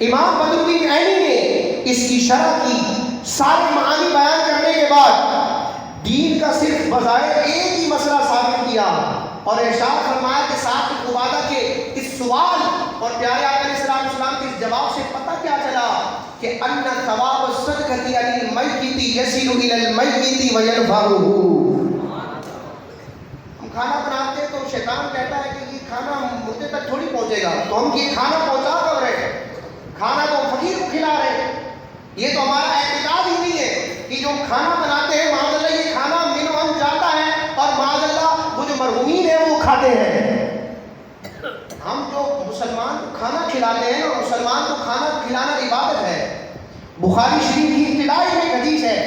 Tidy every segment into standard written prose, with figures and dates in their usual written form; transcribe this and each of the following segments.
امام بدرالدین عینی نے اس کی شرح کی، سارے معانی بیان کرنے کے بعد دین کا صرف بظاہر ایک ہی مسئلہ ثابت کیا اور ارشاد فرمایا کہ صاحب عبادہ کے اس سوال اور پیارے آقا علیہ السلام کے اس جواب سے پتہ کیا چلا کہ ان ثواب الصدقۃ علی المیت یصل الی المیت وینفعہ۔ ہم کھانا بناتے تو شیطان کہتا ہے کہ یہ کھانا مردے تک تھوڑی پہنچے گا، تو ہم یہ کھانا پہنچا کر رہے ہیں، کھانا تو فقیر کو کھلا رہے ہیں۔ یہ تو ہمارا اعتقاد ہی نہیں ہے کہ جو کھانا بناتے ہیں معاذ اللہ یہ کھانا منو ہم جاتا ہے اور معاذ اللہ وہ جو مرحومین ہیں وہ کھاتے ہیں۔ ہم جو مسلمان کو کھانا کھلاتے ہیں نا، مسلمان کو کھانا کھلانا عبادت ہے۔ بخاری شریف کی ابتدائی میں حدیث ہے،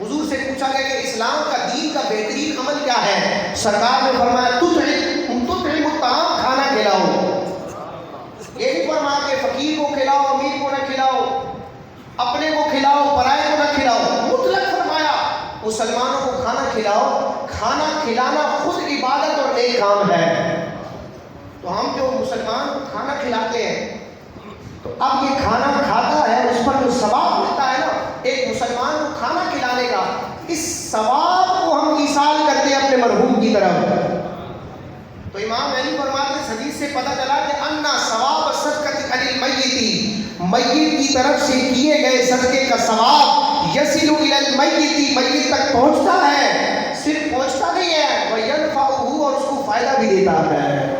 حضور سے پوچھا گیا کہ اسلام کا دین کا بہترین عمل کیا ہے؟ سرکار نے فرمایا تطعم الطعام، کھانا کھلاؤ۔ یہ نہیں فرمایا کہ فقیر کو کھلاؤ، امیر کو نہ کھلاؤ، اپنے کو کھلاؤ، پرائے کو نہ کھلاؤ، مطلق فرمایا مسلمانوں کو کھانا کھلاؤ۔ کھانا کھلانا خود عبادت اور نیک کام ہے۔ تو ہم جو مسلمان کو کھانا کھلاتے ہیں تو اب یہ کھانا کھاتا ہے اس پر جو ثواب ملتا ہے نا ایک مسلمان کو کھانا کھلانے کا، اس ثواب کو ہم ایصال کرتے ہیں اپنے مرحوم کی طرف۔ تو امام علی فرماتے ہیں اس حدیث سے پتہ چلا کہ ان ثواب الصدقۃ علی المیت، میت کی طرف سے کیے گئے صدقے کا ثواب یصل الی المیت، میت تک پہنچتا ہے، صرف پہنچتا نہیں ہے وینفعہ، اور اس کو فائدہ بھی دیتا ہے۔